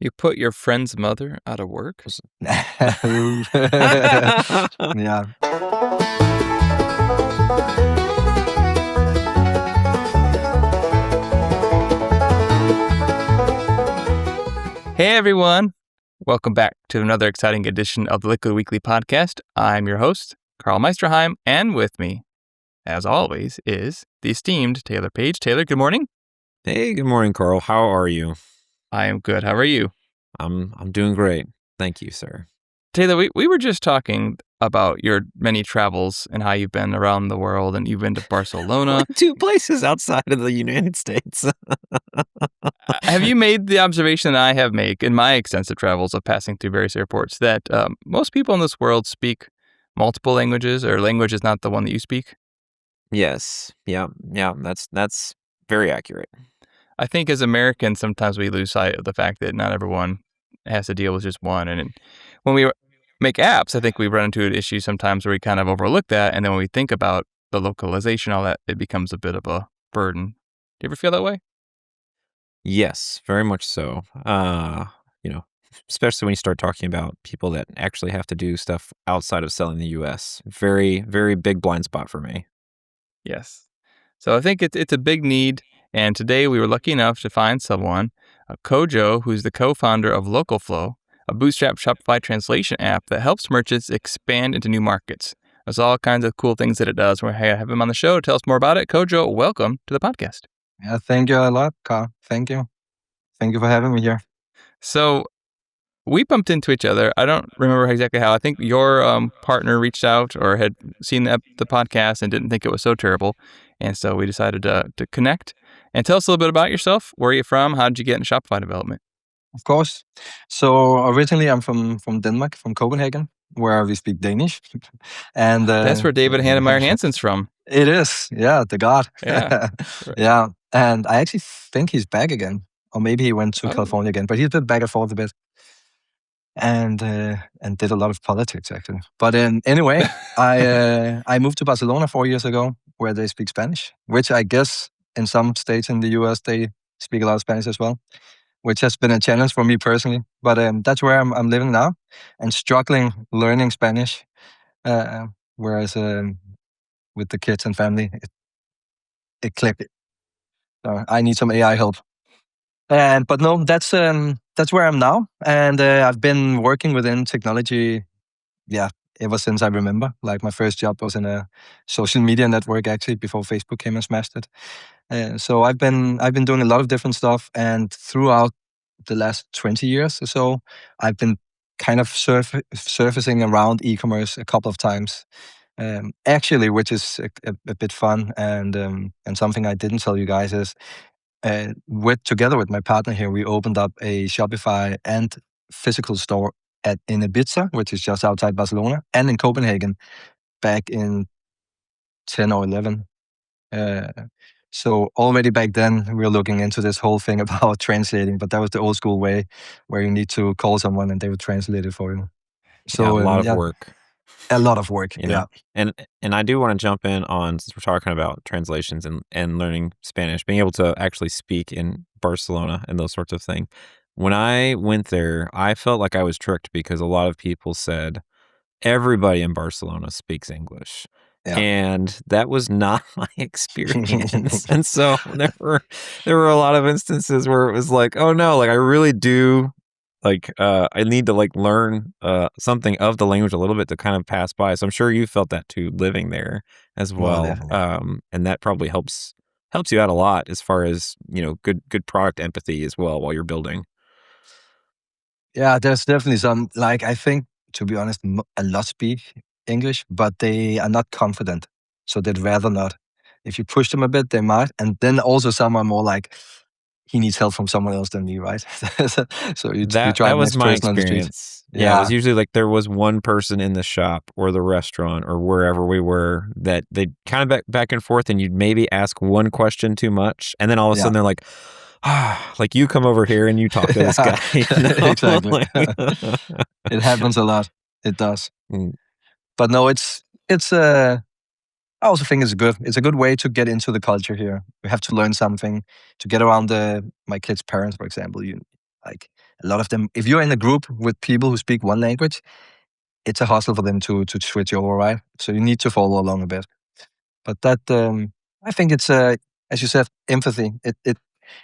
You put your friend's mother out of work? Yeah. Hey everyone! Welcome back to another exciting edition of the Liquid Weekly podcast. I'm your host, Carl Meisterheim, and with me, as always, is the esteemed Taylor Page. Taylor, good morning. Hey, good morning, Carl. How are you? I am good. How are you? I'm doing great. Thank you, sir. Taylor, we were just talking about your many travels and how you've been around the world, and you've been to Barcelona. 2 places outside of the United States. Have you made the observation that I have made in my extensive travels of passing through various airports that most people in this world speak multiple languages, or language is not the one that you speak? Yes. Yeah. That's very accurate. I think as Americans, sometimes we lose sight of the fact that not everyone has to deal with just one. And when we make apps, I think we run into an issue sometimes where we kind of overlook that. And then when we think about the localization, all that, it becomes a bit of a burden. Do you ever feel that way? Yes, very much so. Especially when you start talking about people that actually have to do stuff outside of selling the U.S. Very, very big blind spot for me. Yes. So I think it's a big need. And today we were lucky enough to find someone, Kojo, who's the co-founder of LocaleFlow, a bootstrap Shopify translation app that helps merchants expand into new markets. There's all kinds of cool things that it does. We're have him on the show to tell us more about it. Kojo, welcome to the podcast. Yeah, thank you a lot, Carl. Thank you. Thank you for having me here. So we bumped into each other. I don't remember exactly how. I think your partner reached out or had seen the podcast and didn't think it was so terrible. And so we decided to connect. And tell us a little bit about yourself. Where are you from? How did you get into Shopify development? Of course. So originally I'm from Denmark, from Copenhagen, where we speak Danish. And that's where David Hannemeyer Hansen's from. It is. Yeah, the god. Yeah. Right. Yeah. And I actually think he's back again. Or maybe he went to California again. But he's been back and forth a bit. And did a lot of politics, actually. But anyway, I moved to Barcelona 4 years ago, where they speak Spanish, which I guess in some states in the US, they speak a lot of Spanish as well, which has been a challenge for me personally. But that's where I'm living now and struggling learning Spanish. Whereas with the kids and family, it clicked. So I need some AI help. But no, that's where I'm now. And I've been working within technology, ever since I remember. Like my first job was in a social media network, actually, before Facebook came and smashed it. So I've been doing a lot of different stuff, and throughout the last 20 years or so, I've been kind of surfacing around e-commerce a couple of times, actually, which is a bit fun. And something I didn't tell you guys is, together with my partner here, we opened up a Shopify and physical store in Ibiza, which is just outside Barcelona, and in Copenhagen back in 10 or 11. So already back then, we were looking into this whole thing about translating, but that was the old school way where you need to call someone and they would translate it for you. So a lot of work. A lot of work, yeah. And I do want to jump in on, since we're talking about translations and learning Spanish, being able to actually speak in Barcelona and those sorts of things. When I went there, I felt like I was tricked because a lot of people said everybody in Barcelona speaks English. Yeah. And that was not my experience. And so there were a lot of instances where it was like, oh no, like I really do, like I need to like learn something of the language a little bit to kind of pass by. So I'm sure you felt that too, living there as well. And that probably helps you out a lot as far as, good product empathy as well while you're building. Yeah, there's definitely some, like, I think, to be honest, a lot speak English, but they are not confident. So they'd rather not. If you push them a bit, they might. And then also some are more like, he needs help from someone else than me, right? So you try that was my experience. Yeah, it was usually like there was one person in the shop or the restaurant or wherever we were that they'd kind of back and forth, and you'd maybe ask one question too much, and then all of a sudden they're like, like you come over here and you talk to this guy. Exactly. It happens a lot. It does. But no, it's I also think it's good. It's a good way to get into the culture here. You have to learn something to get around my kids' parents, for example. a lot of them, if you're in a group with people who speak one language, it's a hustle for them to switch over, right? So you need to follow along a bit. But that, I think it's, as you said, empathy.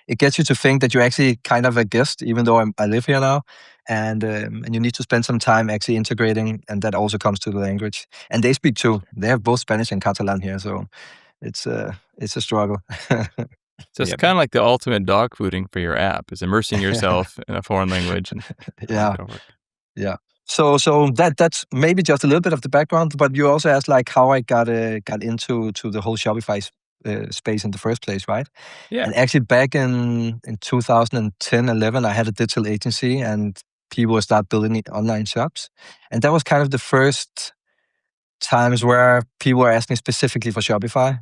It gets you to think that you're actually kind of a guest, even though I live here now, and you need to spend some time actually integrating, and that also comes to the language. And they speak too. They have both Spanish and Catalan here, so it's a struggle. So it's kind of like the ultimate dog fooding for your app, is immersing yourself in a foreign language. And yeah. So that's maybe just a little bit of the background, but you also asked like how I got into the whole Shopify space in the first place, right? Yeah. And actually back in 2010, 11, I had a digital agency and people would start building online shops. And that was kind of the first times where people were asking specifically for Shopify.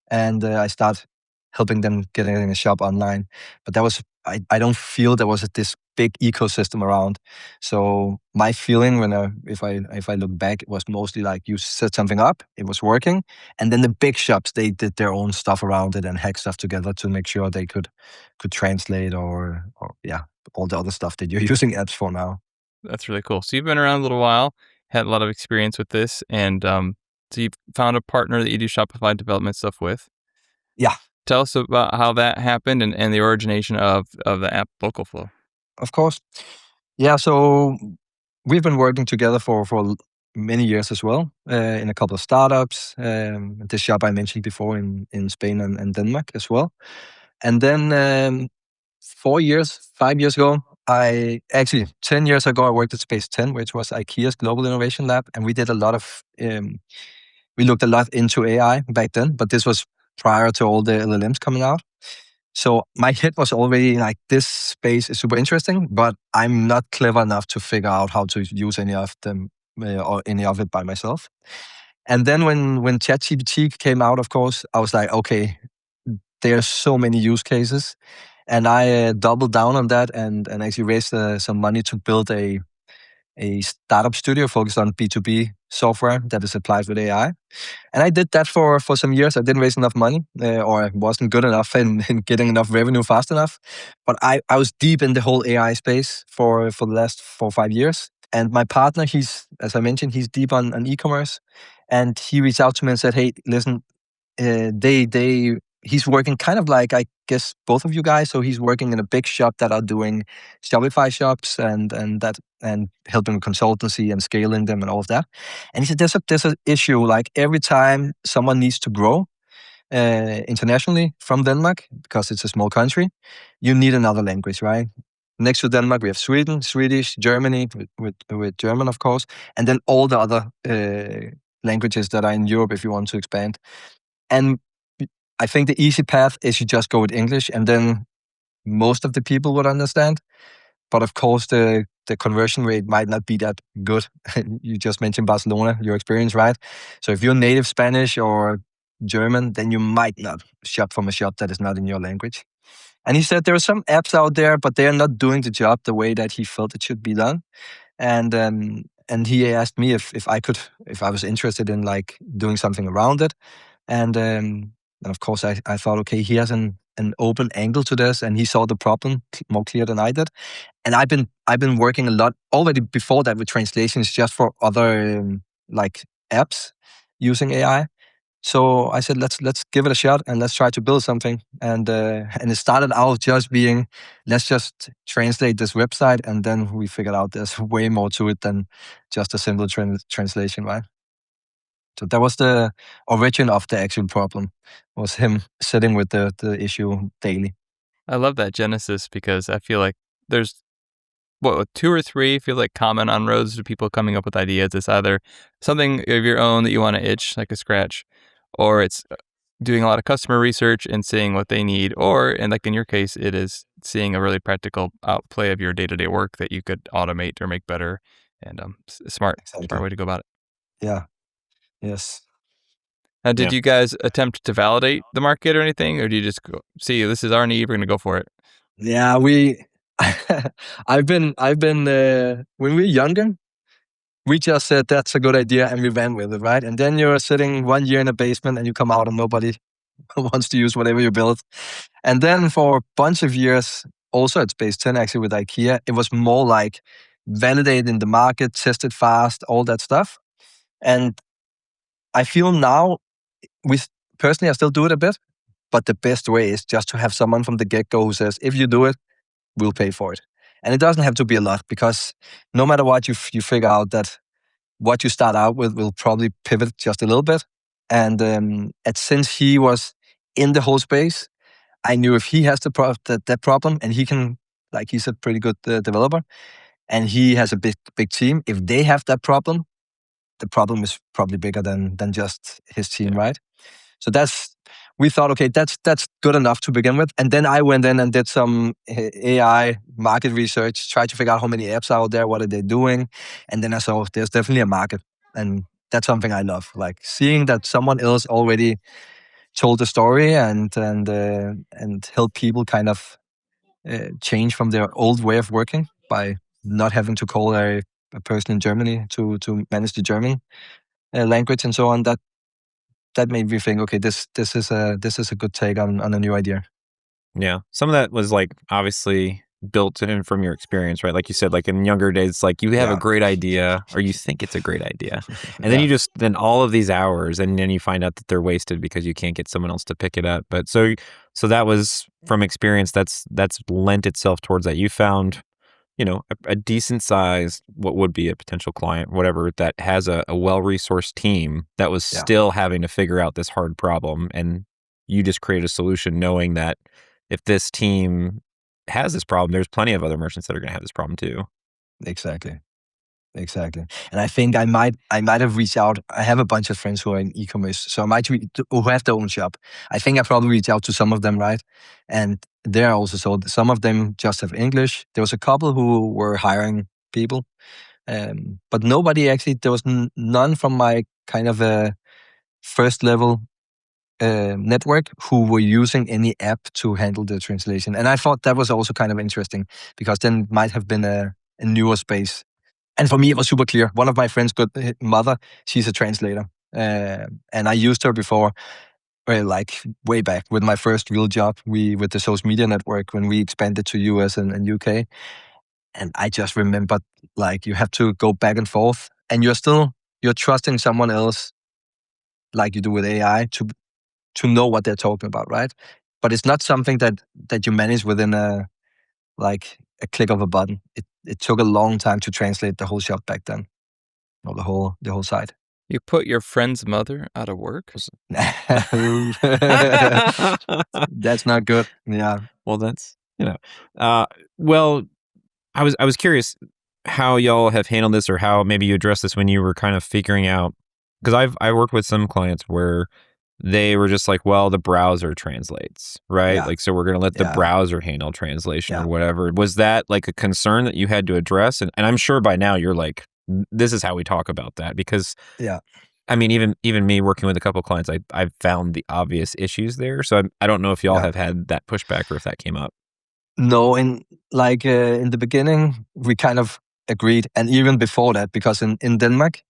And I started helping them getting a shop online. But that was, I don't feel there was this big ecosystem around. So my feeling if I look back, it was mostly like you set something up, it was working, and then the big shops, they did their own stuff around it and hack stuff together to make sure they could translate or all the other stuff that you're using apps for now. That's really cool. So you've been around a little while, had a lot of experience with this, and so you've found a partner that you do Shopify development stuff with. Yeah. Tell us about how that happened and the origination of the app LocaleFlow. Of course. Yeah, so we've been working together for many years as well, in a couple of startups, this shop I mentioned before in Spain and Denmark as well. And then 5 years ago, 10 years ago, I worked at Space 10, which was IKEA's global innovation lab. And we did a lot of, we looked a lot into AI back then, but this was prior to all the LLMs coming out. So my head was already like, this space is super interesting, but I'm not clever enough to figure out how to use any of them or any of it by myself. And then when ChatGPT came out, of course, I was like, okay, there are so many use cases. And I doubled down on that and actually raised some money to build a startup studio focused on B2B software that is applied with AI. And I did that for some years. I didn't raise enough money or I wasn't good enough in getting enough revenue fast enough. But I was deep in the whole AI space for the last 4 or 5 years. And my partner, as I mentioned, he's deep on e-commerce. And he reached out to me and said, hey, listen, he's working kind of like, I guess, both of you guys. So he's working in a big shop that are doing Shopify shops and helping with consultancy and scaling them and all of that. And he said, there's an issue. Like every time someone needs to grow internationally from Denmark, because it's a small country, you need another language, right? Next to Denmark, we have Sweden, Swedish, Germany, with German, of course, and then all the other languages that are in Europe if you want to expand. And I think the easy path is you just go with English, and then most of the people would understand. But of course, the conversion rate might not be that good. You just mentioned Barcelona, your experience, right? So if you're native Spanish or German, then you might not shop from a shop that is not in your language. And he said there are some apps out there, but they are not doing the job the way that he felt it should be done. And he asked me if I was interested in like doing something around it. And of course, I thought, okay, he has an open angle to this, and he saw the problem more clear than I did. And I've been working a lot already before that with translations, just for other like apps using AI. So I said, let's give it a shot and let's try to build something. And it started out just being, let's just translate this website, and then we figured out there's way more to it than just a simple translation, right? So that was the origin of the actual problem, was him sitting with the issue daily. I love that genesis because I feel like there's, 2 or 3 feel like common on roads to people coming up with ideas. It's either something of your own that you want to itch, like a scratch, or it's doing a lot of customer research and seeing what they need, or, and like in your case, it is seeing a really practical outplay of your day-to-day work that you could automate or make better, and smart way to go about it. Yeah. Yes. Now, did you guys attempt to validate the market or anything, or do you just go, see, this is our need, we're going to go for it? Yeah, I've been when we were younger, we just said that's a good idea and we ran with it, right? And then you're sitting 1 year in a basement and you come out and nobody wants to use whatever you built. And then for a bunch of years, also at Space 10, actually with IKEA, it was more like validate in the market, test it fast, all that stuff. And I feel now, personally, I still do it a bit, but the best way is just to have someone from the get-go who says, if you do it, we'll pay for it. And it doesn't have to be a lot, because no matter what, you figure out that what you start out with will probably pivot just a little bit. And since he was in the whole space, I knew if he has that problem, and he can, like he's a pretty good developer, and he has a big team. If they have that problem, the problem is probably bigger than just his team, right? So we thought, okay, that's good enough to begin with. And then I went in and did some AI market research, tried to figure out how many apps are out there, what are they doing, and then I saw there's definitely a market, and that's something I love, like seeing that someone else already told the story and help people kind of change from their old way of working by not having to call a person in Germany to manage the German language and so on. That made me think, okay, this is a good take on a new idea. Yeah, some of that was like obviously built in from your experience, right? Like you said, like in younger days, like you have a great idea or you think it's a great idea, and then then all of these hours, and then you find out that they're wasted because you can't get someone else to pick it up. But so that was from experience. That's lent itself towards that. You found, a decent sized, what would be a potential client, whatever, that has a well-resourced team that was still having to figure out this hard problem. And you just create a solution knowing that if this team has this problem, there's plenty of other merchants that are going to have this problem too. Exactly. And I think I might have reached out. I have a bunch of friends who are in e-commerce, so I might who have their own shop. I think I probably reached out to some of them, right? And they're also sold. Some of them just have English. There was a couple who were hiring people, but nobody actually. There was none from my kind of a first level network who were using any app to handle the translation. And I thought that was also kind of interesting, because then it might have been a newer space. And for me, it was super clear. One of my friends' good mother, she's a translator. And I used her before, like way back with my first real job, with the social media network, when we expanded to US and UK. And I just remembered, like, you have to go back and forth, and you're trusting someone else, like you do with AI, to know what they're talking about, right? But it's not something that you manage within a click of a button. It took a long time to translate the whole shop back then, or the whole site. You put your friend's mother out of work? That's not good. Yeah. Well, that's well, I was curious how y'all have handled this, or how maybe you addressed this when you were kind of figuring out, because I worked with some clients where they were just like, well, the browser translates, right? Yeah. Like, so we're going to let the browser handle translation or whatever. Was that like a concern that you had to address? And I'm sure by now you're like, this is how we talk about that, because I mean, even me working with a couple of clients, I've found the obvious issues there. So I don't know if y'all have had that pushback or if that came up. No, in the beginning, we kind of agreed, and even before that, because in Denmark,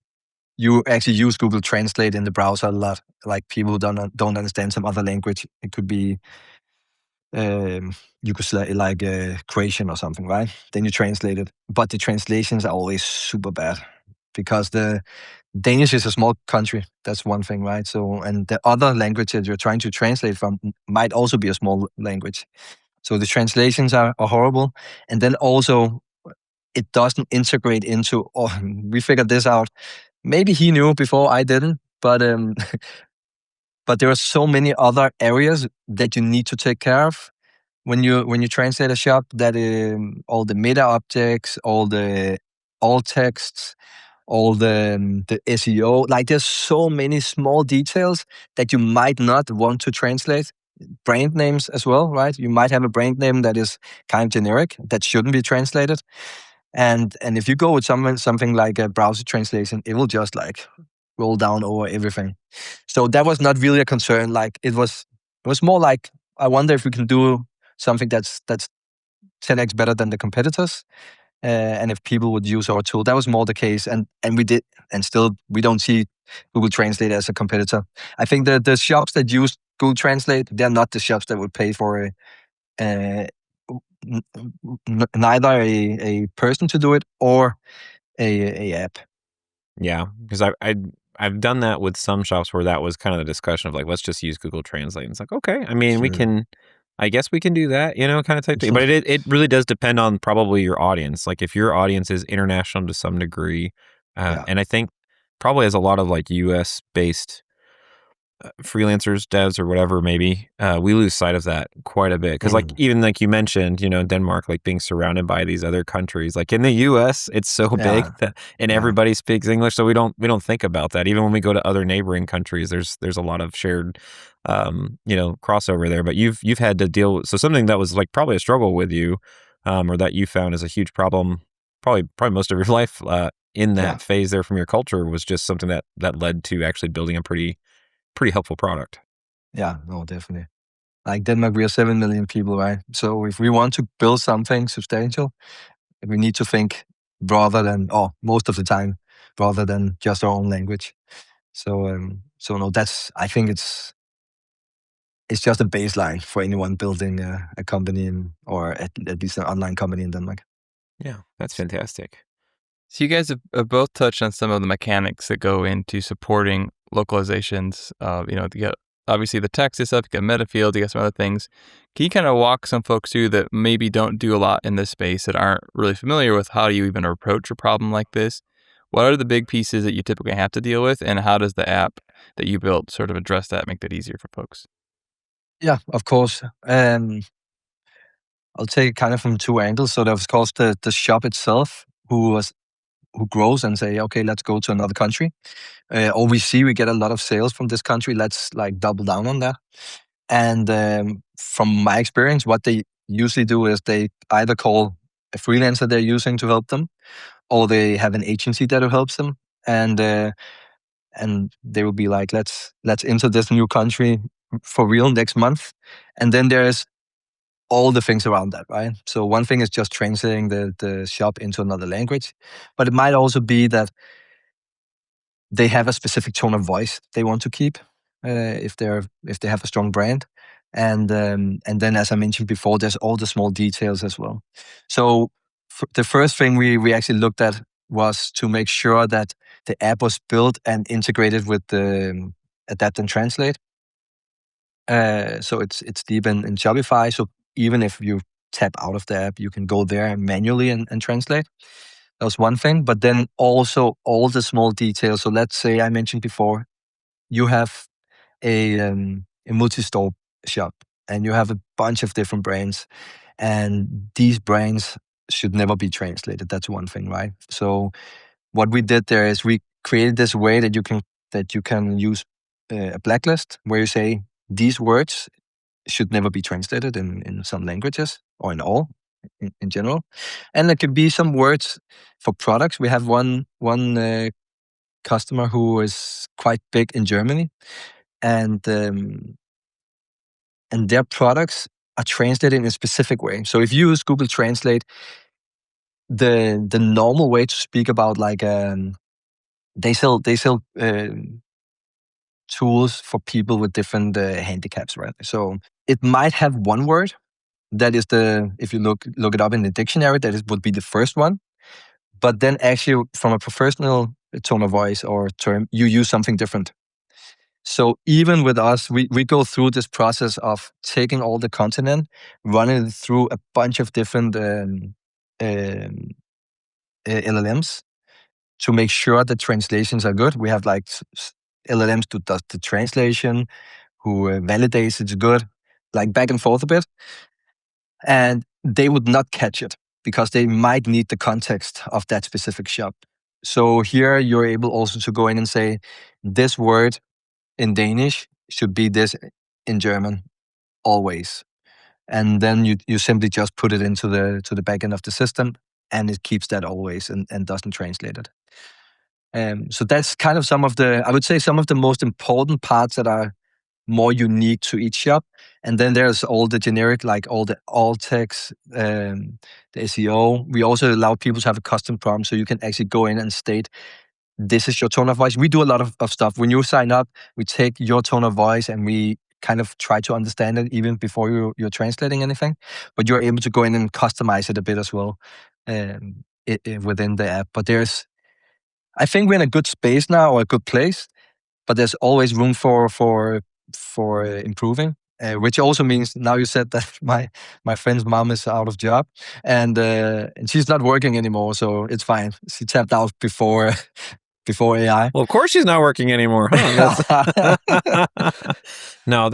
you actually use Google Translate in the browser a lot. Like, people who don't understand some other language, it could be you could say like Croatian or something, right? Then you translate it, but the translations are always super bad, because the Danish is a small country. That's one thing, right? So, and the other languages you're trying to translate from might also be a small language. So the translations are horrible, and then also it doesn't integrate into. Oh, we figured this out. Maybe he knew before I didn't, but but there are so many other areas that you need to take care of when you translate a shop. That all the meta objects, all the alt texts, all the SEO. Like, there's so many small details that you might not want to translate. Brand names as well, right? You might have a brand name that is kind of generic, that shouldn't be translated. And if you go with something like a browser translation, it will just like roll down over everything. So that was not really a concern. Like, it was more like, I wonder if we can do something that's 10x better than the competitors, and if people would use our tool. That was more the case, and we did, and still we don't see Google Translate as a competitor. I think the shops that use Google Translate, they're not the shops that would pay for neither a person to do it or a app. Yeah, because I've done that with some shops where that was kind of the discussion of like, let's just use Google Translate. And it's like, okay, I mean, I guess we can do that, kind of type thing. But it really does depend on probably your audience. Like if your audience is international to some degree, and I think probably as a lot of like US based freelancers, devs, or whatever, maybe we lose sight of that quite a bit because, like, even like you mentioned, Denmark, like being surrounded by these other countries. Like in the U.S., it's so big that, and everybody speaks English, so we don't think about that. Even when we go to other neighboring countries, there's a lot of shared, crossover there. But you've had to deal with something that was like probably a struggle with you, or that you found as a huge problem, probably most of your life in that phase there from your culture was just something that led to actually building a pretty helpful product. Yeah, no, definitely. Like Denmark, we are 7 million people, right? So if we want to build something substantial, we need to think rather than, most of the time, rather than just our own language. So no, I think it's just a baseline for anyone building a company or at least an online company in Denmark. Yeah, that's fantastic. So you guys have both touched on some of the mechanics that go into supporting localizations. You got obviously the text and stuff, you got metafields, you got some other things. Can you kind of walk some folks through that maybe don't do a lot in this space, that aren't really familiar with how do you even approach a problem like this? What are the big pieces that you typically have to deal with, and how does the app that you built sort of address that, make that easier for folks? Yeah, of course. I'll take it kind of from two angles. So there's, of course, the shop itself, who grows and say, okay, let's go to another country. Or we get a lot of sales from this country. Let's like double down on that. And from my experience, what they usually do is they either call a freelancer they're using to help them, or they have an agency that helps them. And they will be like, let's enter this new country for real next month. And then there's all the things around that, right? So one thing is just translating the shop into another language, but it might also be that they have a specific tone of voice they want to keep if they have a strong brand, and then, as I mentioned before, there's all the small details as well. So the first thing we actually looked at was to make sure that the app was built and integrated with the Adapt and Translate. So it's deep in Shopify. So even if you tap out of the app, you can go there manually and translate. That was one thing. But then also all the small details. So let's say I mentioned before, you have a multi-store shop and you have a bunch of different brands, and these brands should never be translated. That's one thing, right? So what we did there is we created this way that you can use a blacklist where you say these words should never be translated in some languages or in all in general. And there could be some words for products. We have one customer who is quite big in Germany, and their products are translated in a specific way. So if you use Google Translate, the normal way to speak about like they sell tools for people with different handicaps, right? So it might have one word that is if you look it up in the dictionary, would be the first one. But then actually from a professional tone of voice or term, you use something different. So even with us, we go through this process of taking all the content, running it through a bunch of different LLMs to make sure the translations are good. We have like LLMs who does the translation, who validates it's good, like back and forth a bit. And they would not catch it because they might need the context of that specific shop. So here you're able also to go in and say, this word in Danish should be this in German always. And then you simply just put it into the back end of the system, and it keeps that always and doesn't translate it. So that's kind of I would say some of the most important parts that are more unique to each shop. And then there's all the generic, like all the alt text, the SEO. We also allow people to have a custom prompt, so you can actually go in and state, this is your tone of voice. We do a lot of stuff. When you sign up, we take your tone of voice and we kind of try to understand it even before you're translating anything, but you're able to go in and customize it a bit as well within the app. But I think we're in a good space now, or a good place, but there's always room for improving. Which also means, now you said that my friend's mom is out of job, and she's not working anymore, so it's fine. She tapped out before AI. Well, of course she's not working anymore, huh? No,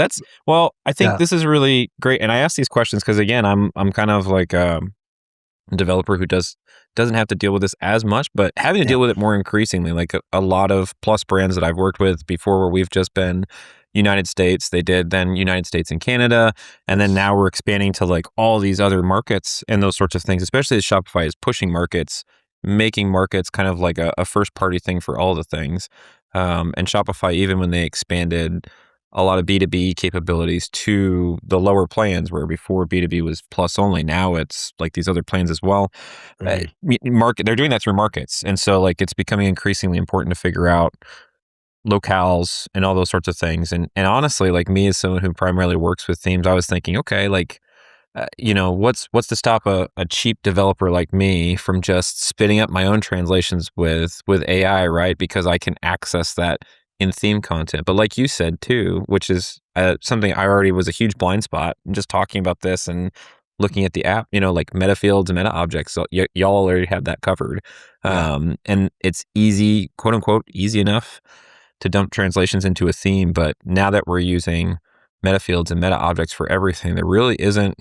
well, I think this is really great. And I ask these questions because, again, I'm kind of like a developer who doesn't have to deal with this as much, but having to deal with it more increasingly. Like a lot of Plus brands that I've worked with before, where we've just been United States, they did then United States and Canada, and then now we're expanding to like all these other markets and those sorts of things, especially as Shopify is pushing markets, making markets kind of like a first party thing for all the things. And Shopify, even when they expanded a lot of B2B capabilities to the lower plans, where before B2B was Plus only, now it's like these other plans as well. They're doing that through markets. And so like it's becoming increasingly important to figure out locales and all those sorts of things. And honestly, like me as someone who primarily works with themes, I was thinking, okay, like, what's to stop a cheap developer like me from just spinning up my own translations with AI, right? Because I can access that in theme content. But like you said too, which is something I already was a huge blind spot, just talking about this and looking at the app, like metafields and metaobjects. So y'all already have that covered. And it's easy, quote unquote, easy enough to dump translations into a theme. But now that we're using metafields and metaobjects for everything, there really isn't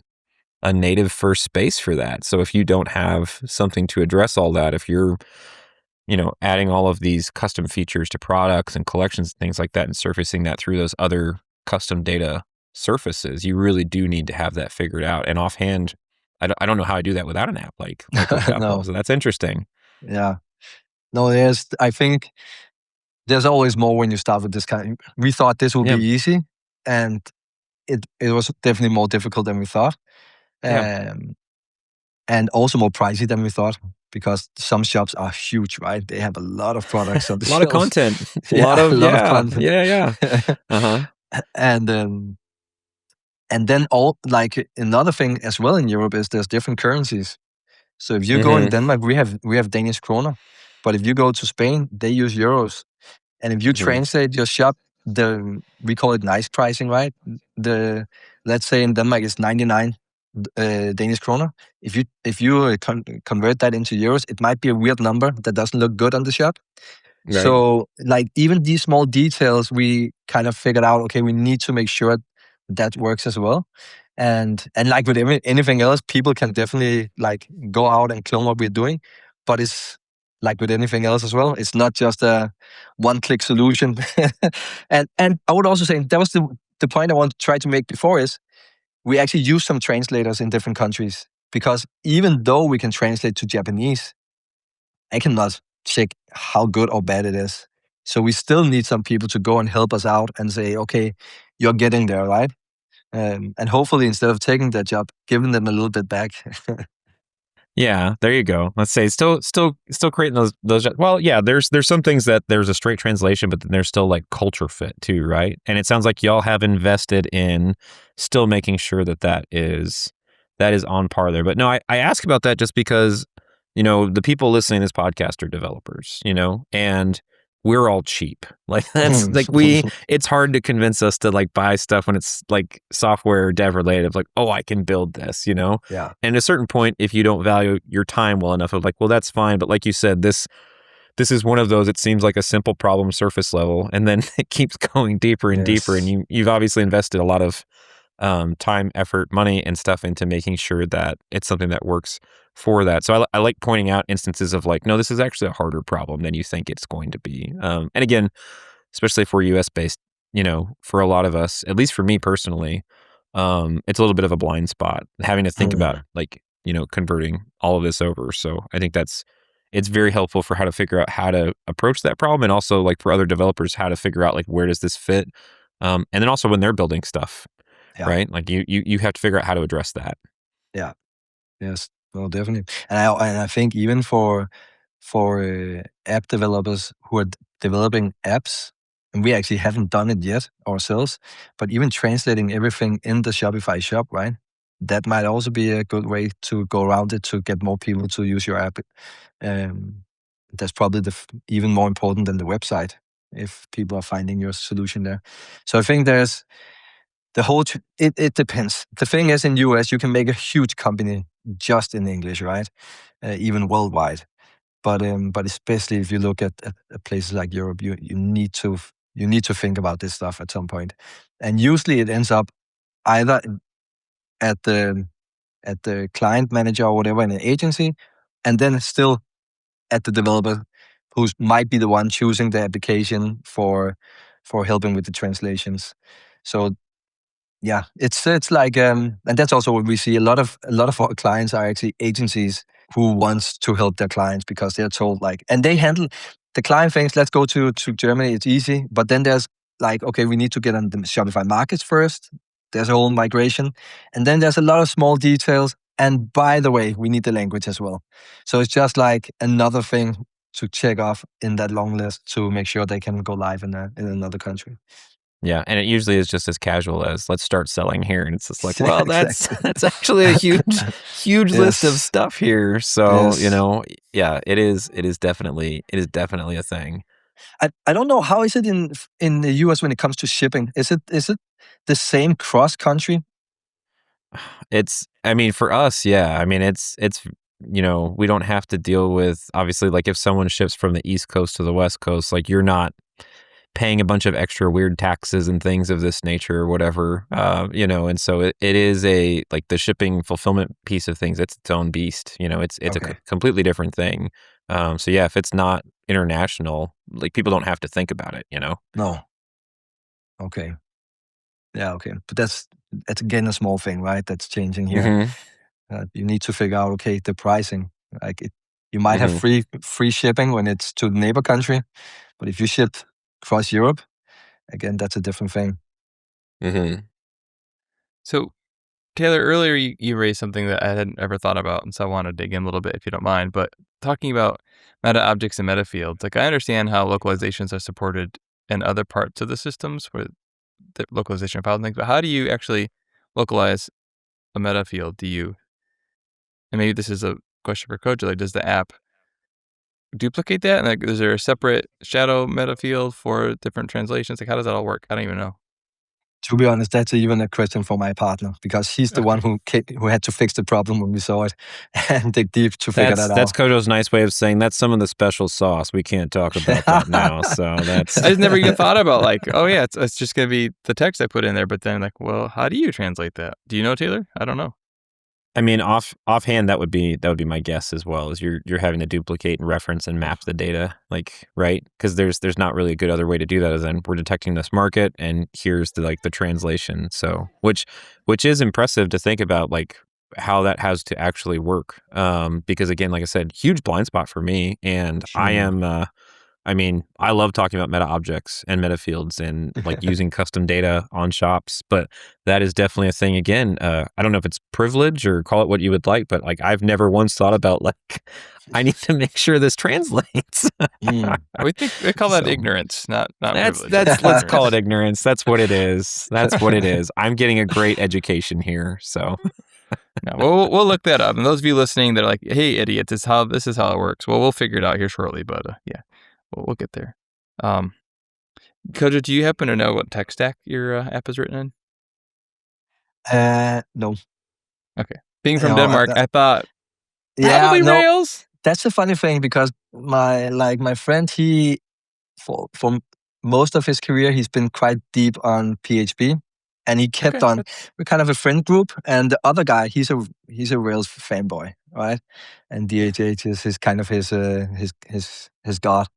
a native first space for that. So if you don't have something to address all that, if you're adding all of these custom features to products and collections and things like that and surfacing that through those other custom data surfaces, you really do need to have that figured out. And offhand, I don't know how I do that without an app like No. So that's interesting. Yeah. No, I think there's always more when you start with this kind. We thought this would be easy, and it was definitely more difficult than we thought. And also more pricey than we thought, because some shops are huge, right? They have a lot of products on the a lot shelves. of content. A lot of content. Yeah. Uh-huh. And then like another thing as well in Europe is there's different currencies. So if you go in Denmark, we have Danish kroner, but if you go to Spain, they use euros. And if you translate your shop, we call it nice pricing, right? Let's say in Denmark it's 99 Danish kroner. If you convert that into euros, it might be a weird number that doesn't look good on the shop. Right. So like even these small details, we kind of figured out, okay, we need to make sure that works as well. And like with anything else, people can definitely like go out and clone what we're doing, but it's like with anything else as well. It's not just a one-click solution. and I would also say that was the point I want to try to make before is we actually use some translators in different countries, because even though we can translate to Japanese, I cannot check how good or bad it is. So we still need some people to go and help us out and say, okay, you're getting there, right? And hopefully, instead of taking that job, giving them a little bit back. Yeah, there you go. Let's say still creating those. Well, yeah, there's some things that there's a straight translation, but then there's still like culture fit too, right? And it sounds like y'all have invested in still making sure that is on par there. But no, I ask about that just because the people listening to this podcast are developers, and we're all cheap. Like that's like it's hard to convince us to like buy stuff when it's like software dev related, like, oh, I can build this, Yeah. And at a certain point, if you don't value your time well enough, of like, well, that's fine. But like you said, this is one of those, it seems like a simple problem surface level, and then it keeps going deeper and deeper. And you've obviously invested a lot of time, effort, money, and stuff into making sure that it's something that works for that. So I like pointing out instances of like, no, this is actually a harder problem than you think it's going to be. And again, especially if we're US based, for a lot of us, at least for me personally, it's a little bit of a blind spot having to think about like, converting all of this over. So I think it's very helpful for how to figure out how to approach that problem, and also like for other developers, how to figure out like, where does this fit? And then also when they're building stuff, right? Like you have to figure out how to address that. Yeah. Yes. Well, definitely. And I think even for app developers who are developing apps, and we actually haven't done it yet ourselves, but even translating everything in the Shopify shop, right? That might also be a good way to go around it to get more people to use your app. That's probably even more important than the website if people are finding your solution there. So I think there's the whole. It depends. The thing is, in US, you can make a huge company just in English, right? Even worldwide. But especially if you look at places like Europe, you need to think about this stuff at some point. And usually it ends up either at the client manager or whatever in an agency, and then still at the developer who might be the one choosing the application for helping with the translations. So yeah, it's like and that's also what we see. A lot of our clients are actually agencies who wants to help their clients because they're told like, and they handle the client thinks, let's go to Germany, it's easy. But then there's like, okay, we need to get on the Shopify markets first. There's a whole migration. And then there's a lot of small details. And by the way, we need the language as well. So it's just like another thing to check off in that long list to make sure they can go live in another country. Yeah, and it usually is just as casual as let's start selling here, and it's just like, well, Exactly. that's actually a huge list of stuff here. So Yes. it is definitely a thing. I don't know, how is it in the US when it comes to shipping? Is it the same cross country? I mean, for us, yeah. I mean, it's we don't have to deal with, obviously, like if someone ships from the East Coast to the West Coast, like you're not paying a bunch of extra weird taxes and things of this nature or whatever, and so it is like the shipping fulfillment piece of things, it's its own beast. It's Okay. a completely different thing. So yeah, if it's not international, like people don't have to think about it, No. Okay. Yeah, okay. But that's again a small thing, right? That's changing here. Mm-hmm. You need to figure out, okay, the pricing. Like you might have Mm-hmm. free shipping when it's to the neighbor country, but if you ship across Europe, again, that's a different thing. Mm-hmm. So, Taylor, earlier you raised something that I hadn't ever thought about, and so I want to dig in a little bit if you don't mind. But talking about meta objects and metafields, like I understand how localizations are supported in other parts of the systems where the localization of file things, but how do you actually localize a metafield? And maybe this is a question for Kojo, like does the app duplicate that? And like, is there a separate shadow metafield for different translations? Like, how does that all work? I don't even know. To be honest, that's even a question for my partner because he's the one who had to fix the problem when we saw it and dig deep to figure that out. That's Kojo's nice way of saying that's some of the special sauce. We can't talk about that now. So that's. I just never even thought about like, oh yeah, it's just gonna be the text I put in there. But then like, well, how do you translate that? Do you know, Taylor? I don't know. I mean, offhand, that would be my guess as well. Is you're having to duplicate and reference and map the data, like, right? Because there's not really a good other way to do that other than we're detecting this market and here's the translation. So which is impressive to think about, like how that has to actually work. Because again, like I said, huge blind spot for me, and I am. I mean, I love talking about meta objects and metafields and like using custom data on shops, but that is definitely a thing. Again, I don't know if it's privilege or call it what you would like, but like I've never once thought about like I need to make sure this translates. We call that ignorance, not privilege. Let's call it ignorance. That's what it is. That's what it is. I'm getting a great education here, so. No, we'll look that up. And those of you listening, they're like, "Hey, idiots! This is how it works." Well, we'll figure it out here shortly, but yeah. We'll get there. Kojo, do you happen to know what tech stack your app is written in? No. Okay. Being from Denmark, I thought probably Rails. That's a funny thing because my friend, he for most of his career he's been quite deep on PHP, and he kept on. We're kind of a friend group, and the other guy, he's a Rails fanboy, right? And DHH is his kind of his god,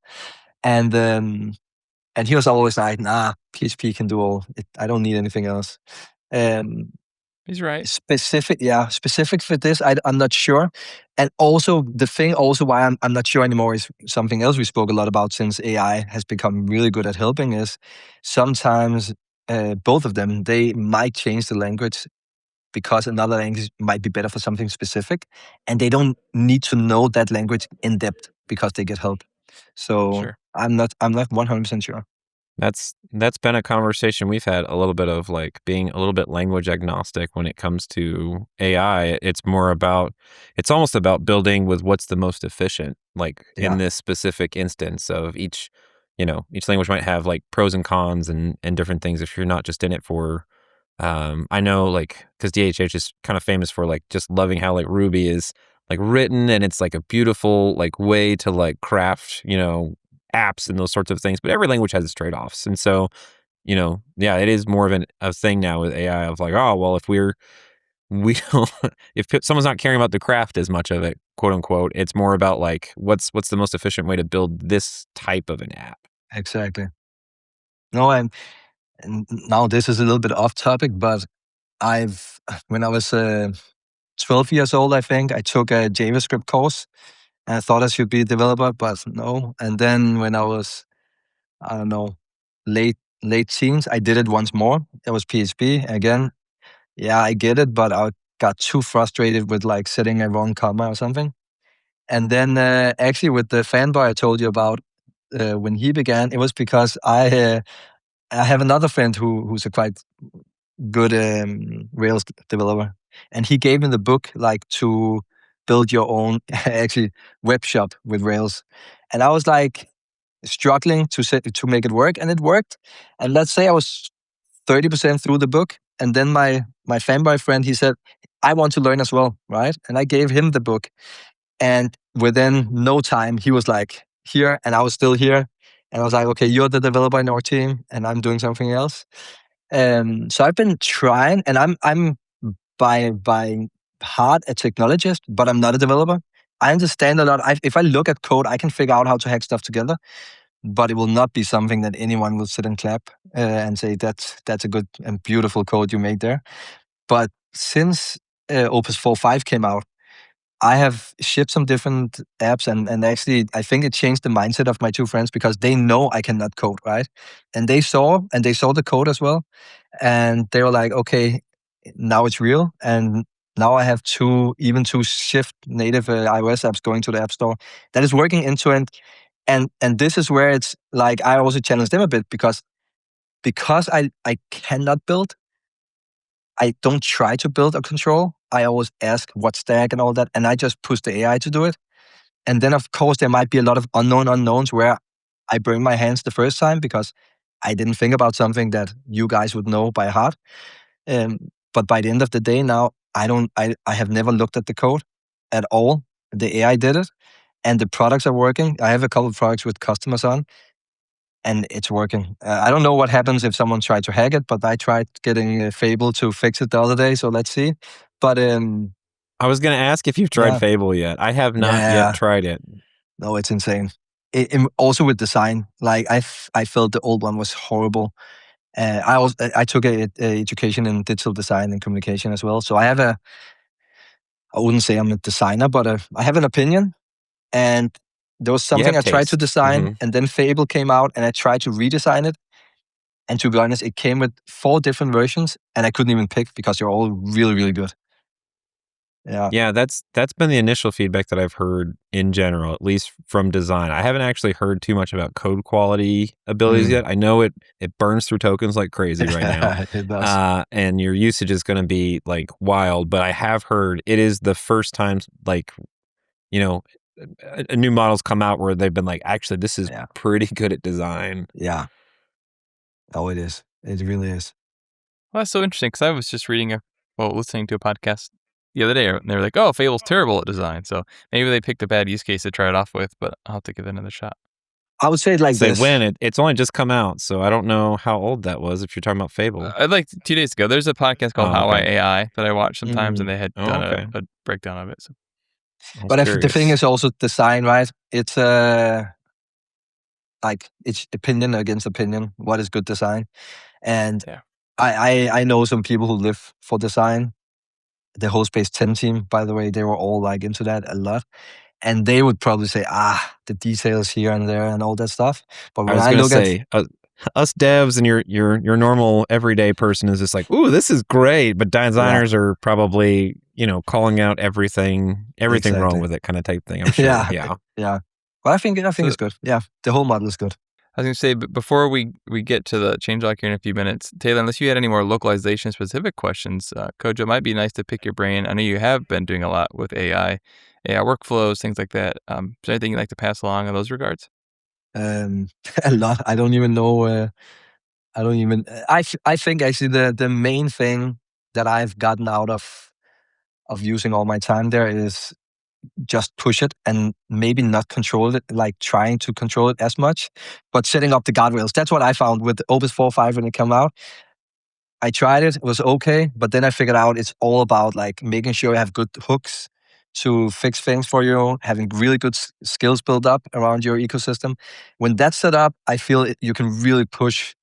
and he was always like, nah, PHP can do all. I don't need anything else. He's right. Specific for this, I'm not sure. And also the thing why I'm not sure anymore is something else we spoke a lot about since AI has become really good at helping is sometimes both of them, they might change the language because another language might be better for something specific, and they don't need to know that language in depth because they get help. So sure. I'm not 100% sure. That's been a conversation we've had a little bit of, like, being a little bit language agnostic when it comes to AI. It's almost about building with what's the most efficient, like in this specific instance of each language might have like pros and cons and different things if you're not just in it for, I know, like, because DHH is kind of famous for like just loving how like Ruby is like written and it's like a beautiful like way to like craft, apps and those sorts of things, but every language has its trade-offs. And so, it is more of a thing now with AI of like, oh, well, we don't, if someone's not caring about the craft as much of it, quote unquote, it's more about like, what's the most efficient way to build this type of an app? Exactly. No, and now this is a little bit off topic, but when I was 12 years old, I think, I took a JavaScript course and I thought I should be a developer, but no. And then when I was, I don't know, late teens, I did it once more. It was PHP again. Yeah, I get it, but I got too frustrated with like setting a wrong comma or something. And then actually with the fanboy I told you about, when he began, it was because I have another friend who's a quite good Rails developer, and he gave me the book like to build your own actually web shop with Rails, and I was like struggling to make it work, and it worked. And let's say I was 30% through the book, and then my fanboy friend, he said, "I want to learn as well, right?" And I gave him the book, and within no time he was like here, and I was still here, and I was like, "Okay, you're the developer in our team, and I'm doing something else." So I've been trying, and I'm by heart a technologist, but I'm not a developer. I understand a lot. If I look at code, I can figure out how to hack stuff together, but it will not be something that anyone will sit and clap and say that's a good and beautiful code you made there. But since Opus 4.5 came out, I have shipped some different apps, and actually I think it changed the mindset of my two friends because they know I cannot code, right? And they saw the code as well, and they were like, okay, now it's real. And now I have two Shift native iOS apps going to the App Store that is working end to end. And this is where it's like I also challenge them a bit because I cannot build. I don't try to build or control. I always ask what stack and all that, and I just push the AI to do it. And then, of course, there might be a lot of unknowns where I burn my hands the first time because I didn't think about something that you guys would know by heart. But by the end of the day, now I have never looked at the code at all. The AI did it, and the products are working. I have a couple of products with customers on, and it's working. I don't know what happens if someone tried to hack it, but I tried getting Fable to fix it the other day, so let's see. But I was going to ask if you've tried Fable yet. I have not yet tried it. No, it's insane. Also with design, like I felt the old one was horrible. I took a education in digital design and communication as well, so I wouldn't say I'm a designer, but I have an opinion. And there was something I tried to design, and then Fable came out, and I tried to redesign it. And to be honest, it came with 4 different versions, and I couldn't even pick because they're all really, really good. Yeah, that's been the initial feedback that I've heard in general, at least from design. I haven't actually heard too much about code quality abilities yet. I know it burns through tokens like crazy right now. It does. And your usage is going to be like wild, but I have heard it is the first time like, a new model's come out where they've been like, actually, this is pretty good at design. Yeah. Oh, it is. It really is. Well, that's so interesting because I was just listening to a podcast the other day, and they were like, "Oh, Fable's terrible at design." So maybe they picked a bad use case to try it off with, but I'll have to give it another shot. I would say it like this. It's only just come out, so I don't know how old that was if you're talking about Fable. Like 2 days ago, there's a podcast called How I AI that I watch sometimes, and they had done a breakdown of it. So. But the thing is also design, right? It's like it's opinion against opinion. What is good design? And I know some people who live for design. The whole Space 10 team, by the way, they were all like into that a lot. And they would probably say, the details here and there and all that stuff. But when I look at us devs and your normal everyday person is just like, ooh, this is great. But designers are probably, calling out everything wrong with it kind of type thing. I'm sure. Yeah. But I think it's good. Yeah. The whole model is good. I was going to say, but before we get to the changelog here in a few minutes, Taylor, unless you had any more localization specific questions, Kojo, it might be nice to pick your brain. I know you have been doing a lot with AI workflows, things like that. Is there anything you'd like to pass along in those regards? A lot. I don't even know. I think actually the main thing that I've gotten out of using all my time there is just push it and maybe not control it, like trying to control it as much, but setting up the guardrails. That's what I found with Opus 4.5 when it came out. I tried it was okay, but then I figured out it's all about like making sure you have good hooks to fix things for you, having really good skills built up around your ecosystem. When that's set up, I feel you can really push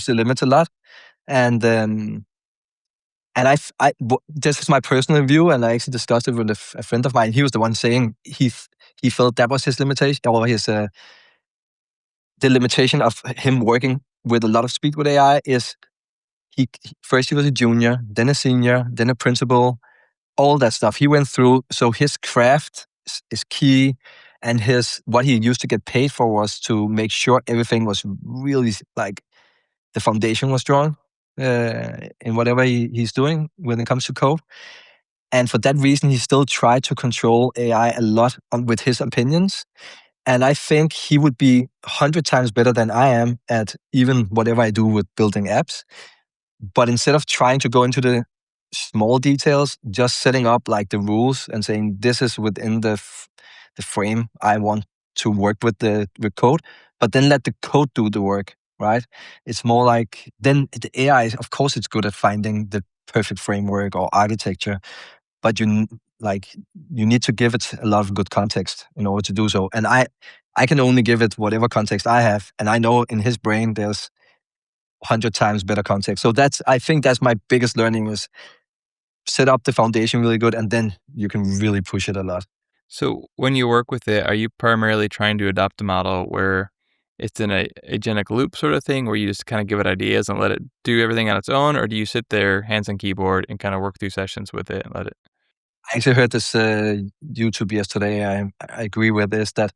the limits a lot. And this is my personal view, and I actually discussed it with a friend of mine. He was the one saying he felt that was his limitation, or his the limitation of him working with a lot of speed with AI is first he was a junior, then a senior, then a principal, all that stuff he went through. So his craft is key, and what he used to get paid for was to make sure everything was really like the foundation was strong in whatever he's doing when it comes to code. And for that reason, he still tried to control AI a lot with his opinions. And I think he would be 100 times better than I am at even whatever I do with building apps. But instead of trying to go into the small details, just setting up like the rules and saying this is within the frame I want to work with code, but then let the code do the work, right? It's more like then the AI, of course, it's good at finding the perfect framework or architecture, but you need to give it a lot of good context in order to do so. And I can only give it whatever context I have, and I know in his brain there's 100 times better context. So I think that's my biggest learning is set up the foundation really good, and then you can really push it a lot. So when you work with it, are you primarily trying to adopt a model where it's in a agentic loop sort of thing, where you just kind of give it ideas and let it do everything on its own? Or do you sit there, hands on keyboard, and kind of work through sessions with it and let it? I actually heard this YouTube yesterday. I agree with this, that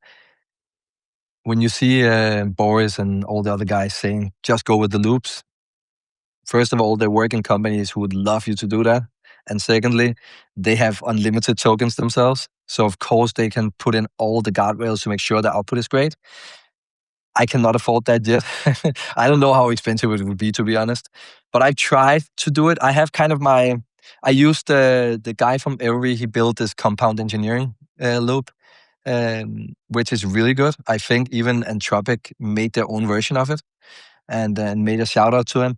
when you see Boris and all the other guys saying, just go with the loops, first of all, they work in companies who would love you to do that. And secondly, they have unlimited tokens themselves. So of course they can put in all the guardrails to make sure the output is great. I cannot afford that yet. I don't know how expensive it would be, to be honest. But I've tried to do it. I have kind of I used the guy from Every, he built this compound engineering loop, which is really good. I think even Anthropic made their own version of it and made a shout out to him.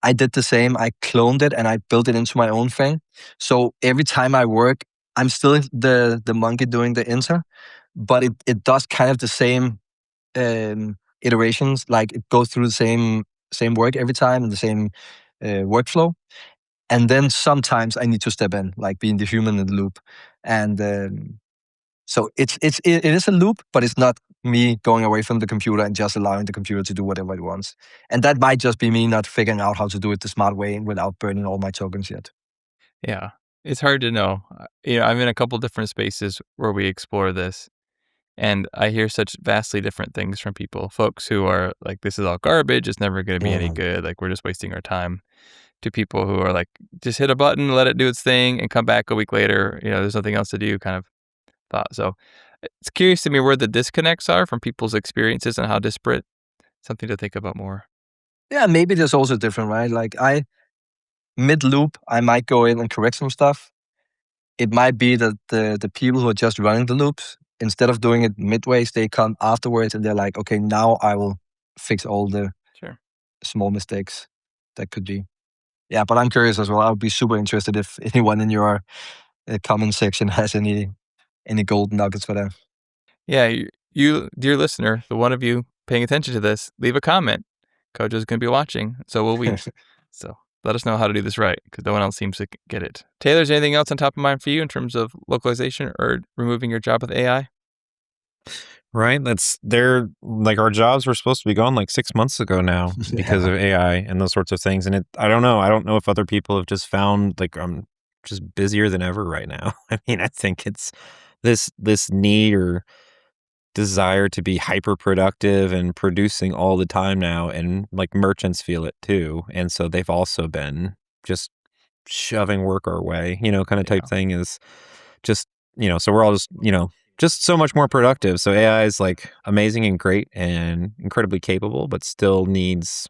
I did the same. I cloned it and I built it into my own thing. So every time I work, I'm still the monkey doing the enter, but it does kind of the same iterations. Like it goes through the same work every time and the same workflow. And then sometimes I need to step in, like being the human in the loop. And so it is a loop, but it's not me going away from the computer and just allowing the computer to do whatever it wants. And that might just be me not figuring out how to do it the smart way without burning all my tokens yet. Yeah, it's hard to know. I'm in a couple different spaces where we explore this, and I hear such vastly different things from people. Folks who are like, this is all garbage, it's never going to be any good, like we're just wasting our time. To people who are like, just hit a button, let it do its thing, and come back a week later, there's nothing else to do kind of thought. So it's curious to me where the disconnects are from people's experiences and how disparate. Something to think about more. Yeah, maybe there's also different, right? Like mid-loop, I might go in and correct some stuff. It might be that the people who are just running the loops, instead of doing it midways, they come afterwards and they're like, okay, now I will fix all the small mistakes that could be. Yeah, but I'm curious as well. I would be super interested if anyone in your comment section has any gold nuggets for that. Yeah, you, dear listener, the one of you paying attention to this, leave a comment. Kojo's going to be watching, so will we. So let us know how to do this right, because no one else seems to get it. Taylor, is there anything else on top of mind for you in terms of localization or removing your job with AI? Right. They're like, our jobs were supposed to be gone like 6 months ago now because of AI and those sorts of things. And I don't know. I don't know if other people have just found like I'm just busier than ever right now. I mean, I think it's this need or desire to be hyper productive and producing all the time now, and like merchants feel it too, and so they've also been just shoving work our way, kind of type thing is just, so we're all just so much more productive. So AI is like amazing and great and incredibly capable, but still needs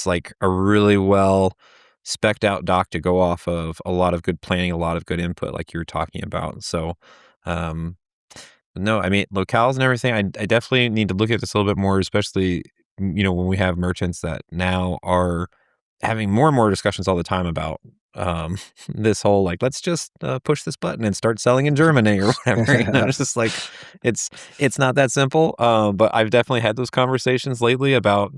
like a really well spec'd out doc to go off of, a lot of good planning, a lot of good input like you were talking about. So, no, I mean, locales and everything, I definitely need to look at this a little bit more, especially, when we have merchants that now are having more and more discussions all the time about this whole, like, let's just push this button and start selling in Germany or whatever. It's just like, it's not that simple. But I've definitely had those conversations lately about,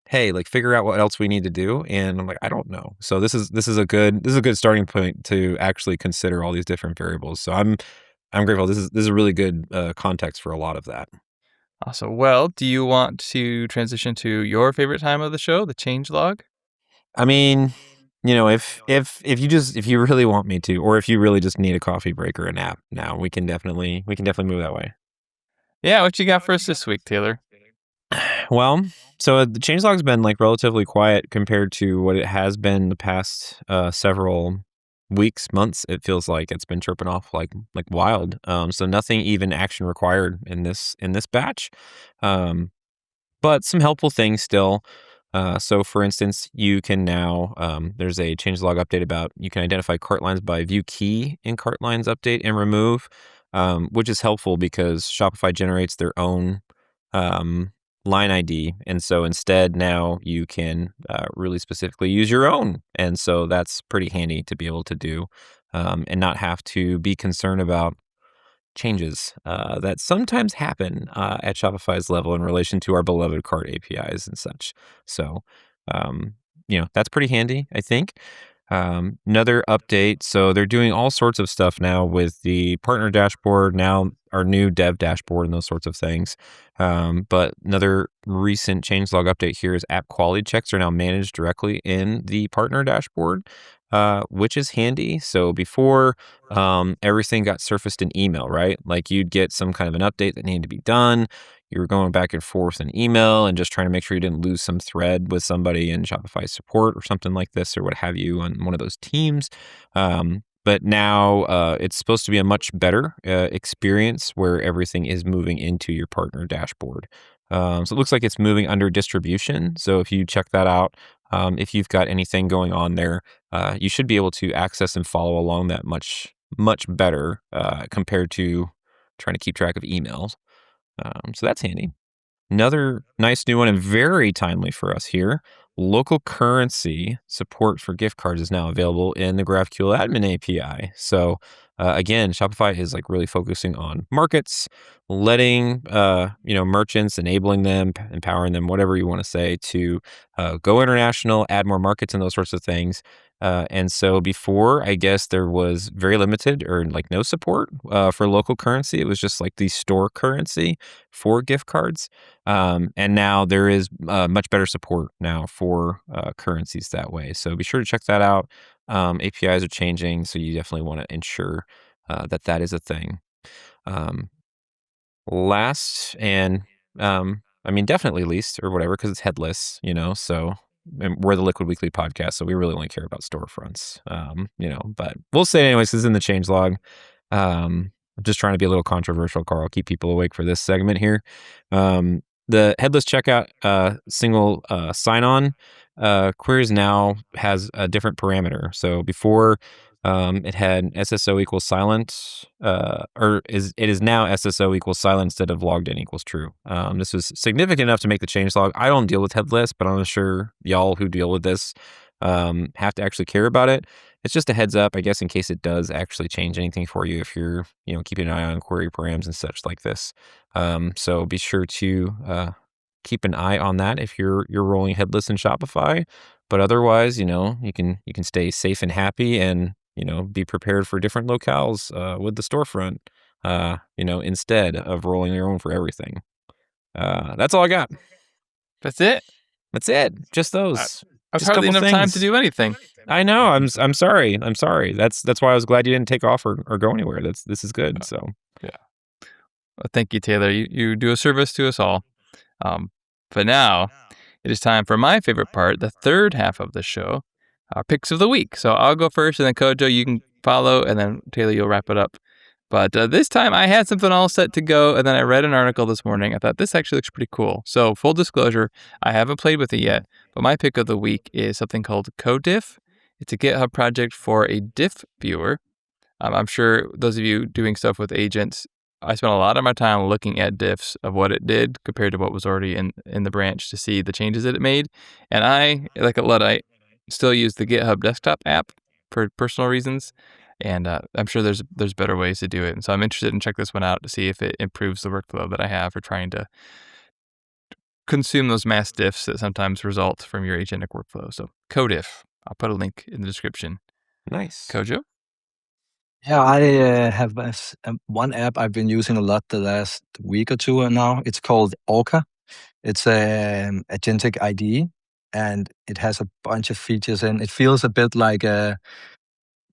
hey, like, figure out what else we need to do. And I'm like, I don't know. So this is a good starting point to actually consider all these different variables. So I'm grateful. This is a really good context for a lot of that. Awesome. Well, do you want to transition to your favorite time of the show, the changelog? I mean, if you really want me to, or if you really just need a coffee break or a nap now, we can definitely move that way. Yeah, what you got for us this week, Taylor? Well, so the changelog's been like relatively quiet compared to what it has been the past several weeks, months. It feels like it's been chirping off like wild. So nothing even action required in this batch. But some helpful things still. So for instance, you can now, there's a changelog update about, you can identify cart lines by view key in cart lines update and remove, which is helpful because Shopify generates their own line ID. And so instead now you can really specifically use your own. And so that's pretty handy to be able to do and not have to be concerned about changes that sometimes happen at Shopify's level in relation to our beloved cart APIs and such. So, that's pretty handy, I think. Another update. So they're doing all sorts of stuff now with the partner dashboard, now our new dev dashboard and those sorts of things. But another recent changelog update here is app quality checks are now managed directly in the partner dashboard, which is handy. So before, everything got surfaced in email, right? Like you'd get some kind of an update that needed to be done. You were going back and forth in email and just trying to make sure you didn't lose some thread with somebody in Shopify support or something like this or what have you on one of those teams. But now it's supposed to be a much better experience where everything is moving into your partner dashboard. So it looks like it's moving under distribution. So if you check that out, if you've got anything going on there, you should be able to access and follow along that much better compared to trying to keep track of emails. So that's handy. Another nice new one and very timely for us here. Local currency support for gift cards is now available in the GraphQL admin API. So again, Shopify is like really focusing on markets, letting merchants, enabling them, empowering them, whatever you want to say, to go international, add more markets and those sorts of things. And so before, I guess there was very limited or like no support for local currency. It was just like the store currency for gift cards. And now there is much better support now for currencies that way. So be sure to check that out. APIs are changing, so you definitely want to ensure that is a thing. Last and definitely least or whatever, because it's headless, so and we're the Liquid Weekly podcast, so we really only care about storefronts, but we'll say it anyways, this is in the changelog. I'm just trying to be a little controversial, Carl. Keep people awake for this segment here. The headless checkout single sign-on queries now has a different parameter. So before it had SSO equals silent, it is now SSO equals silent instead of logged in equals true. This was significant enough to make the changelog. I don't deal with headless, but I'm sure y'all who deal with this have to actually care about it. It's just a heads up, I guess, in case it does actually change anything for you if you're, keeping an eye on query params and such like this. So be sure to keep an eye on that if you're rolling headless in Shopify. But otherwise, you can stay safe and happy and be prepared for different locales with the storefront. Instead of rolling your own for everything. That's all I got. That's it. Just those. I've hardly enough time to do anything. I know. I'm sorry. That's why I was glad you didn't take off or go anywhere. This is good. So yeah. Well, thank you, Taylor. You do a service to us all. But now it is time for my favorite part, the third half of the show, our picks of the week. So I'll go first, and then Kojo, you can follow, and then Taylor, you'll wrap it up. But this time I had something all set to go, and then I read an article this morning. I thought this actually looks pretty cool. So full disclosure, I haven't played with it yet, but my pick of the week is something called Diff. It's a GitHub project for a diff viewer. I'm sure those of you doing stuff with agents, I spent a lot of my time looking at diffs of what it did compared to what was already in the branch to see the changes that it made. And I, like a Luddite, still use the GitHub desktop app for personal reasons. And I'm sure there's better ways to do it. And so I'm interested in check this one out to see if it improves the workflow that I have for trying to consume those mass diffs that sometimes result from your agentic workflow. So Codiff. I'll put a link in the description. Nice. Kojo? Yeah, I have one app I've been using a lot the last week or two now. It's called Orca. It's a Agentic IDE, and it has a bunch of features in. It feels a bit like a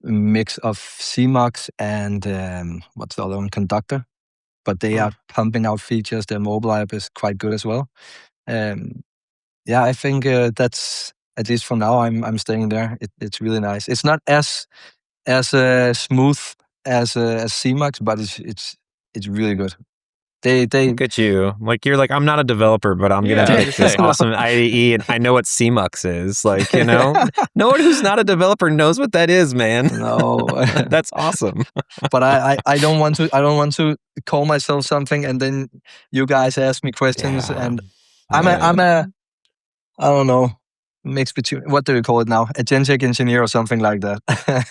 mix of CMOX and what's the other one, Conductor. But they are pumping out features. Their mobile app is quite good as well. Yeah, I think that's, at least for now, I'm staying there. It's really nice. It's not as smooth as CMAX, but it's really good. They Look at you. Like, you're like, I'm not a developer, but I'm going to pick this awesome IDE, and I know what CMUX is. Like, you know, no one who's not a developer knows what that is, man. No. That's awesome. But I don't want to call myself something, and then you guys ask me questions, and I'm a I don't know, mix between, what do you call it now? Agentic engineer or something like that.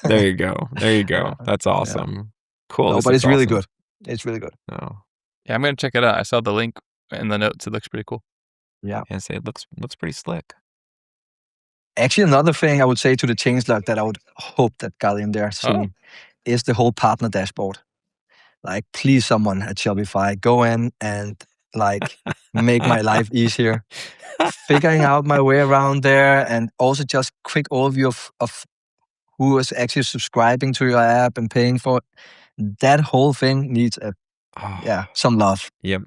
There you go. That's awesome. Yeah. Cool. No, but it's really good. It's really good. Oh. Yeah, I'm going to check it out. I saw the link in the notes. It looks pretty cool. Yeah. And say it looks pretty slick. Actually, another thing I would say to the changelog that I would hope that got in there soon is the whole partner dashboard. Like, please, someone at Shopify, go in and like make my life easier. Figuring out my way around there, and also just quick overview of who is actually subscribing to your app and paying for it. That whole thing needs some love. Yep.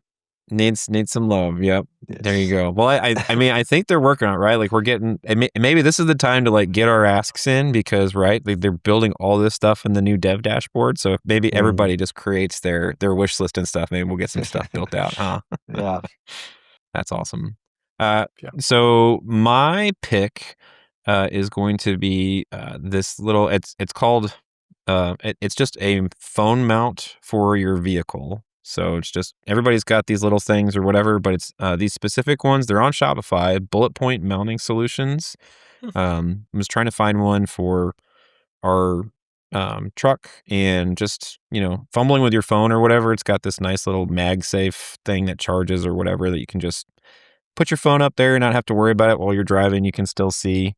Needs some love. Yep. Yes. There you go. Well, I mean, I think they're working on it, right? Like, we're getting, maybe this is the time to like get our asks in, because, right, they're building all this stuff in the new dev dashboard. So if maybe everybody just creates their wish list and stuff, maybe we'll get some stuff built out, huh? Yeah. That's awesome. So my pick is going to be this little, it's called, it's just a phone mount for your vehicle. So it's just, everybody's got these little things or whatever, but it's these specific ones. They're on Shopify, bullet point mounting solutions. I was trying to find one for our truck, and just, you know, fumbling with your phone or whatever. It's got this nice little MagSafe thing that charges or whatever, that you can just put your phone up there and not have to worry about it while you're driving. You can still see,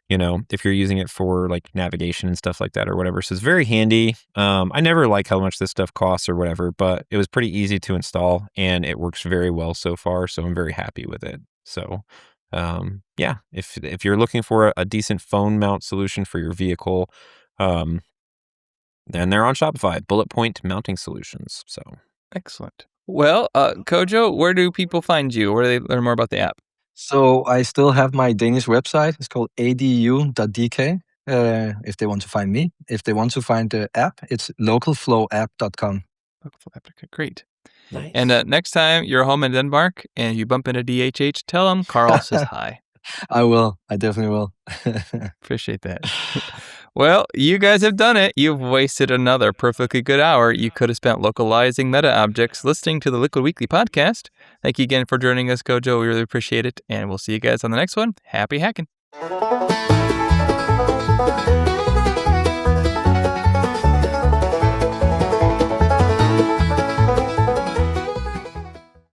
you know, if you're using it for like navigation and stuff like that or whatever. So it's very handy. I never like how much this stuff costs or whatever, but it was pretty easy to install, and it works very well so far. So I'm very happy with it. So yeah, if you're looking for a decent phone mount solution for your vehicle, then they're on Shopify, bullet point mounting solutions. So excellent. Well, Kojo, where do people find you? Where do they learn more about the app? So I still have my Danish website. It's called adu.dk. If they want to find me. If they want to find the app, it's localflowapp.com. LocalFlow app. Okay, great. nice. And next time you're home in Denmark and you bump into DHH, tell him Carl says hi. I will. I definitely will. Appreciate that. Well, you guys have done it. You've wasted another perfectly good hour you could have spent localizing meta objects, listening to the Liquid Weekly podcast. Thank you again for joining us, Kojo. We really appreciate it. And we'll see you guys on the next one. Happy hacking.